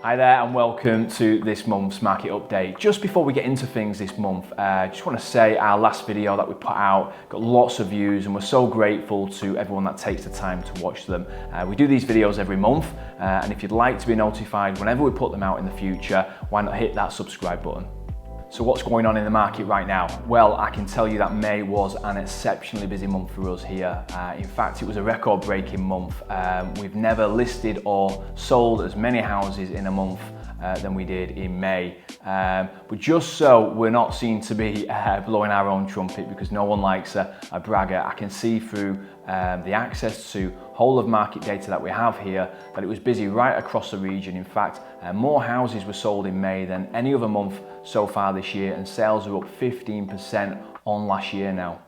Hi there and welcome to this month's market update. Just before we get into things this month, I just want to say our last video that we put out got lots of views and we're so grateful to everyone that takes the time to watch them. We do these videos every month and if you'd like to be notified whenever we put them out in the future, why not hit that subscribe button. So what's going on in the market right now? Well, I can tell you that May was an exceptionally busy month for us here. In fact, it was a record-breaking month. We've never listed or sold as many houses in a month than we did in May. But just so we're not seen to be blowing our own trumpet, because no one likes a bragger, I can see through the access to whole of market data that we have here that it was busy right across the region. In fact, more houses were sold in May than any other month so far this year, and sales are up 15% on last year now.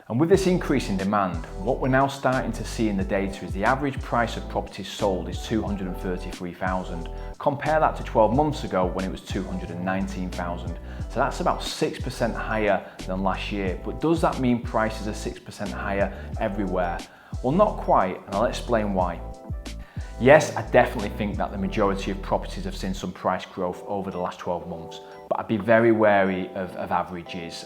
And with this increase in demand, what we're now starting to see in the data is the average price of properties sold is $233,000. Compare that to 12 months ago when it was $219,000. So that's about 6% higher than last year. But does that mean prices are 6% higher everywhere? Well, not quite, and I'll explain why. Yes, I definitely think that the majority of properties have seen some price growth over the last 12 months, but I'd be very wary of averages.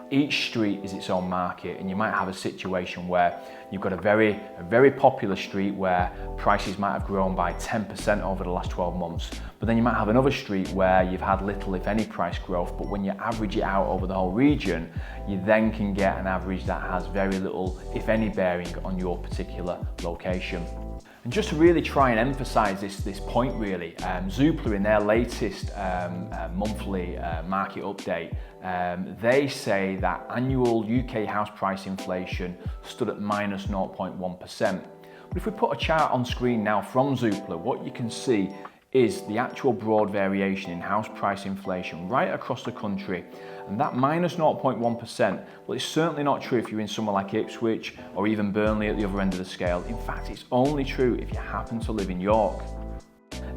Each street is its own market, and you might have a situation where you've got a very popular street where prices might have grown by 10% over the last 12 months, but then you might have another street where you've had little, if any, price growth, but when you average it out over the whole region, you then can get an average that has very little, if any, bearing on your particular location. And just to really try and emphasize this point really, Zoopla in their latest monthly market update, they say that annual UK house price inflation stood at minus 0.1%. But if we put a chart on screen now from Zoopla, what you can see is the actual broad variation in house price inflation right across the country. And that minus 0.1%, well, it's certainly not true if you're in somewhere like Ipswich or even Burnley at the other end of the scale. In fact, it's only true if you happen to live in York.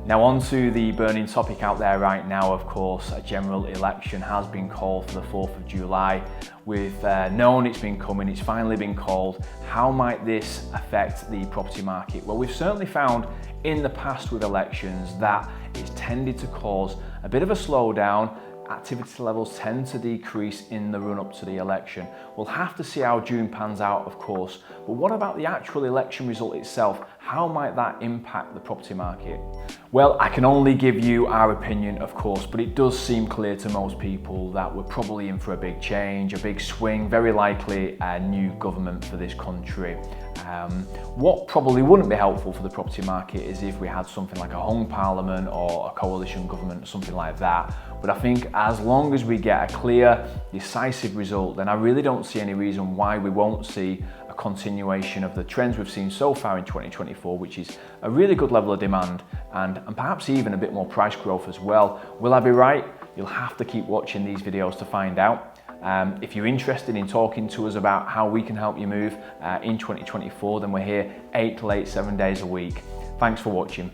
Now on to the burning topic out there right now, of course, a general election has been called for the 4th of July. We've known it's been coming, it's finally been called. How might this affect the property market? Well, we've certainly found in the past with elections that it's tended to cause a bit of a slowdown. Activity levels tend to decrease in the run-up to the election. We'll have to see how June pans out, of course, but what about the actual election result itself? How might that impact the property market? Well, I can only give you our opinion, of course, but it does seem clear to most people that we're probably in for a big change, a big swing, very likely a new government for this country. What probably wouldn't be helpful for the property market is if we had something like a hung parliament or a coalition government, something like that. But I think as long as we get a clear, decisive result, then I really don't see any reason why we won't see a continuation of the trends we've seen so far in 2024, which is a really good level of demand and perhaps even a bit more price growth as well. Will I be right? You'll have to keep watching these videos to find out. If you're interested in talking to us about how we can help you move in 2024, then we're here 8 to 7 days a week. Thanks for watching.